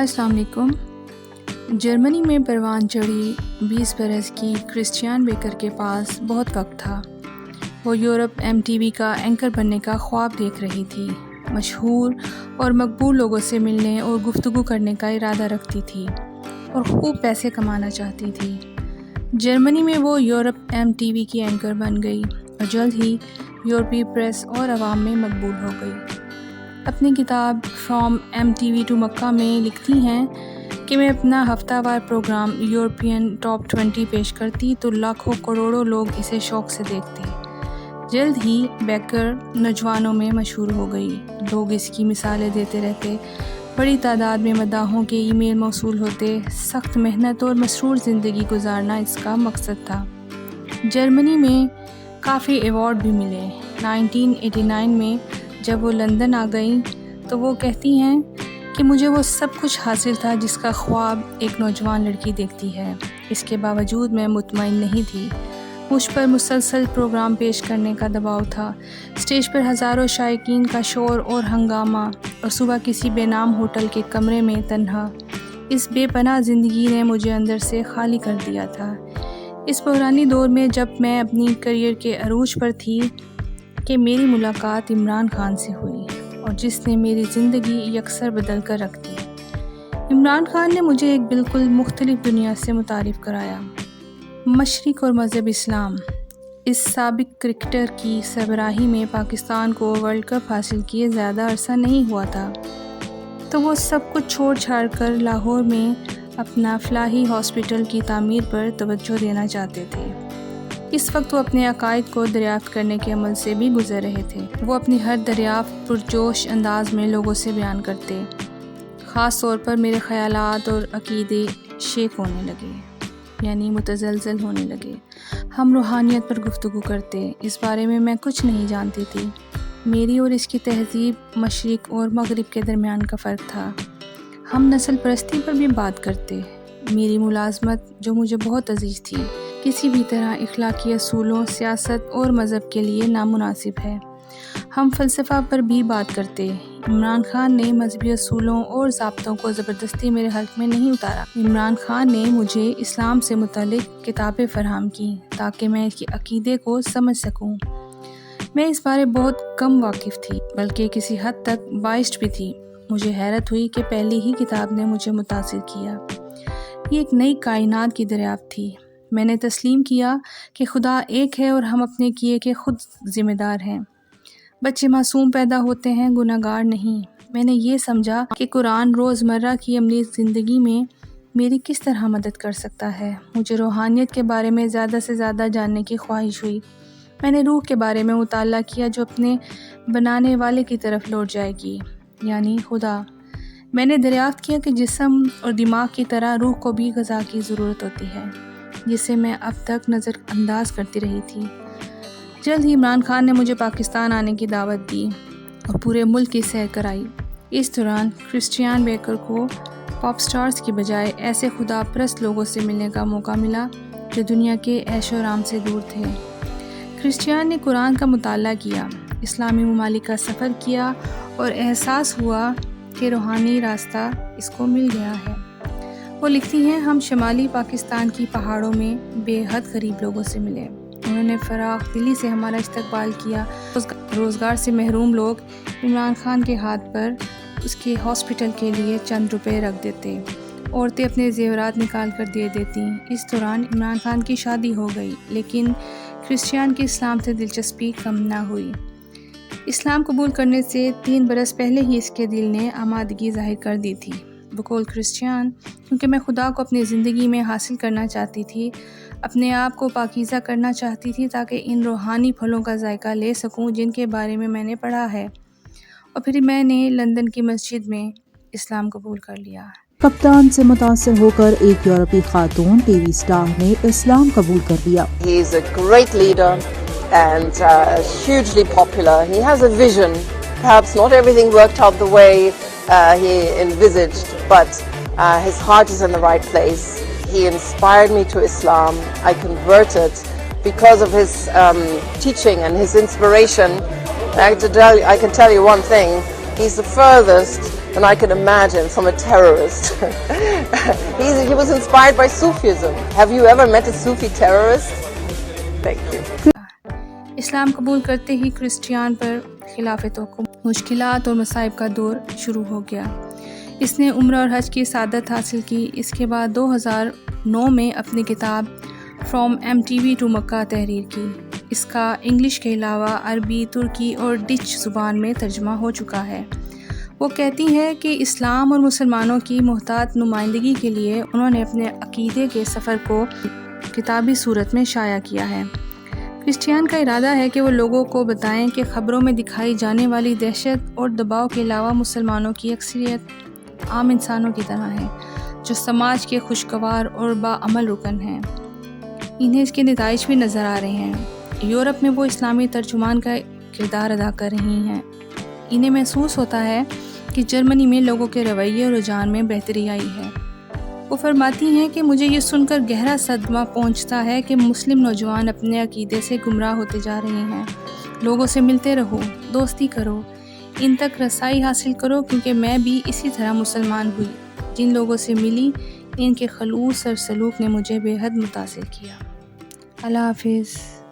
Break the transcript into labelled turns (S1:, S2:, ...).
S1: السلام علیکم۔ جرمنی میں پروان چڑھی 20 برس کی کرسٹیان بیکر کے پاس بہت وقت تھا۔ وہ یورپ MTV کا اینکر بننے کا خواب دیکھ رہی تھی، مشہور اور مقبول لوگوں سے ملنے اور گفتگو کرنے کا ارادہ رکھتی تھی اور خوب پیسے کمانا چاہتی تھی۔ جرمنی میں وہ یورپ MTV کی اینکر بن گئی اور جلد ہی یورپی پریس اور عوام میں مقبول ہو گئی۔ اپنی کتاب فرام MTV ٹو مکہ میں لکھتی ہیں کہ میں اپنا ہفتہ وار پروگرام یورپین ٹاپ 20 پیش کرتی تو لاکھوں کروڑوں لوگ اسے شوق سے دیکھتے۔ جلد ہی بیکر نوجوانوں میں مشہور ہو گئی، لوگ اس کی مثالیں دیتے رہتے، بڑی تعداد میں مداحوں کے ای میل موصول ہوتے۔ سخت محنت اور مسرور زندگی گزارنا اس کا مقصد تھا۔ جرمنی میں کافی ایوارڈ بھی ملے۔ 1989 میں جب وہ لندن آ گئیں تو وہ کہتی ہیں کہ مجھے وہ سب کچھ حاصل تھا جس کا خواب ایک نوجوان لڑکی دیکھتی ہے۔ اس کے باوجود میں مطمئن نہیں تھی۔ مجھ پر مسلسل پروگرام پیش کرنے کا دباؤ تھا، اسٹیج پر ہزاروں شائقین کا شور اور ہنگامہ، اور صبح کسی بے نام ہوٹل کے کمرے میں تنہا۔ اس بے پناہ زندگی نے مجھے اندر سے خالی کر دیا تھا۔ اس بحرانی دور میں جب میں اپنی کیریئر کے عروج پر تھی کہ میری ملاقات عمران خان سے ہوئی، اور جس نے میری زندگی یکسر بدل کر رکھ دی۔ عمران خان نے مجھے ایک بالکل مختلف دنیا سے متعارف کرایا، مشرق اور مذہب اسلام۔ اس سابق کرکٹر کی سربراہی میں پاکستان کو ورلڈ کپ حاصل کیے زیادہ عرصہ نہیں ہوا تھا، تو وہ سب کچھ چھوڑ چھاڑ کر لاہور میں اپنا فلاحی ہاسپٹل کی تعمیر پر توجہ دینا چاہتے تھے۔ اس وقت وہ اپنے عقائد کو دریافت کرنے کے عمل سے بھی گزر رہے تھے۔ وہ اپنی ہر دریافت پرجوش انداز میں لوگوں سے بیان کرتے۔ خاص طور پر میرے خیالات اور عقیدے شیک ہونے لگے، یعنی متزلزل ہونے لگے۔ ہم روحانیت پر گفتگو کرتے۔ اس بارے میں میں کچھ نہیں جانتی تھی۔ میری اور اس کی تہذیب مشرق اور مغرب کے درمیان کا فرق تھا۔ ہم نسل پرستی پر بھی بات کرتے۔ میری ملازمت جو مجھے بہت عزیز تھی، کسی بھی طرح اخلاقی اصولوں، سیاست اور مذہب کے لیے نامناسب ہے۔ ہم فلسفہ پر بھی بات کرتے۔ عمران خان نے مذہبی اصولوں اور ضابطوں کو زبردستی میرے حلق میں نہیں اتارا۔ عمران خان نے مجھے اسلام سے متعلق کتابیں فراہم کیں تاکہ میں اس کے عقیدے کو سمجھ سکوں۔ میں اس بارے بہت کم واقف تھی، بلکہ کسی حد تک بائسڈ بھی تھی۔ مجھے حیرت ہوئی کہ پہلی ہی کتاب نے مجھے متاثر کیا۔ یہ ایک نئی کائنات کی دریافت تھی۔ میں نے تسلیم کیا کہ خدا ایک ہے اور ہم اپنے کیے کے خود ذمہ دار ہیں۔ بچے معصوم پیدا ہوتے ہیں، گناہ گار نہیں۔ میں نے یہ سمجھا کہ قرآن روزمرہ کی عملی زندگی میں میری کس طرح مدد کر سکتا ہے۔ مجھے روحانیت کے بارے میں زیادہ سے زیادہ جاننے کی خواہش ہوئی۔ میں نے روح کے بارے میں مطالعہ کیا جو اپنے بنانے والے کی طرف لوٹ جائے گی، یعنی خدا۔ میں نے دریافت کیا کہ جسم اور دماغ کی طرح روح کو بھی غذا کی ضرورت ہوتی ہے، جسے میں اب تک نظر انداز کرتی رہی تھی۔ جلد ہی عمران خان نے مجھے پاکستان آنے کی دعوت دی اور پورے ملک کی سیر کرائی۔ اس دوران کرسٹیان بیکر کو پاپ سٹارز کی بجائے ایسے خدا پرست لوگوں سے ملنے کا موقع ملا جو دنیا کے عیش و آرام سے دور تھے۔ کرسٹیان نے قرآن کا مطالعہ کیا، اسلامی ممالک کا سفر کیا اور احساس ہوا کہ روحانی راستہ اس کو مل گیا ہے۔ وہ لکھتی ہیں، ہم شمالی پاکستان کی پہاڑوں میں بے حد غریب لوگوں سے ملے۔ انہوں نے فراخ دلی سے ہمارا استقبال کیا۔ روزگار سے محروم لوگ عمران خان کے ہاتھ پر اس کے ہاسپٹل کے لیے چند روپے رکھ دیتے۔ عورتیں اپنے زیورات نکال کر دے دیتی۔ اس دوران عمران خان کی شادی ہو گئی، لیکن کرسٹیان کی اسلام سے دلچسپی کم نہ ہوئی۔ اسلام قبول کرنے سے 3 برس پہلے ہی اس کے دل نے آمادگی ظاہر کر دی تھی۔ بقول کرسٹیان، کیونکہ میں خدا کو اپنی زندگی میں حاصل کرنا چاہتی تھی، اپنے آپ کو پاکیزہ کرنا چاہتی تھی تاکہ ان روحانی پھلوں کا ذائقہ لے سکوں جن کے بارے میں نے پڑھا ہے، اور پھر میں نے لندن کی مسجد میں اسلام قبول کر لیا۔
S2: کپتان سے متاثر ہو کر ایک یورپی خاتون ٹی وی اسٹار نے اسلام قبول کر لیا۔
S3: He is a great leader and hugely popular. He has a vision. Perhaps not everything worked out the way he envisaged, but his heart is in the right place. He inspired me to Islam. I converted because of his teaching and his inspiration. I can tell you one thing, He's the furthest than I can imagine from a terrorist. He was inspired by Sufism. Have you ever met a Sufi terrorist? Thank you.
S1: اسلام قبول کرتے ہی کرسچیان پر خلاف توقع مشکلات اور مصائب کا دور شروع ہو گیا۔ اس نے عمرہ اور حج کی سعادت حاصل کی۔ اس کے بعد 2009 میں اپنی کتاب فرام MTV ٹو مکہ تحریر کی۔ اس کا انگلش کے علاوہ عربی، ترکی اور ڈچ زبان میں ترجمہ ہو چکا ہے۔ وہ کہتی ہے کہ اسلام اور مسلمانوں کی محتاط نمائندگی کے لیے انہوں نے اپنے عقیدے کے سفر کو کتابی صورت میں شائع کیا ہے۔ کرسچیان کا ارادہ ہے کہ وہ لوگوں کو بتائیں کہ خبروں میں دکھائی جانے والی دہشت اور دباؤ کے علاوہ مسلمانوں کی اکثریت عام انسانوں کی طرح ہے، جو سماج کے خوشگوار اور باعمل رکن ہیں۔ انہیں اس کے نتائج بھی نظر آ رہے ہیں۔ یورپ میں وہ اسلامی ترجمان کا کردار ادا کر رہی ہیں۔ انہیں محسوس ہوتا ہے کہ جرمنی میں لوگوں کے رویے اور رجحان میں بہتری آئی ہے۔ وہ فرماتی ہیں کہ مجھے یہ سن کر گہرا صدمہ پہنچتا ہے کہ مسلم نوجوان اپنے عقیدے سے گمراہ ہوتے جا رہے ہیں۔ لوگوں سے ملتے رہو، دوستی کرو، ان تک رسائی حاصل کرو، کیونکہ میں بھی اسی طرح مسلمان ہوئی۔ جن لوگوں سے ملی ان کے خلوص اور سلوک نے مجھے بے حد متاثر کیا۔ اللہ حافظ۔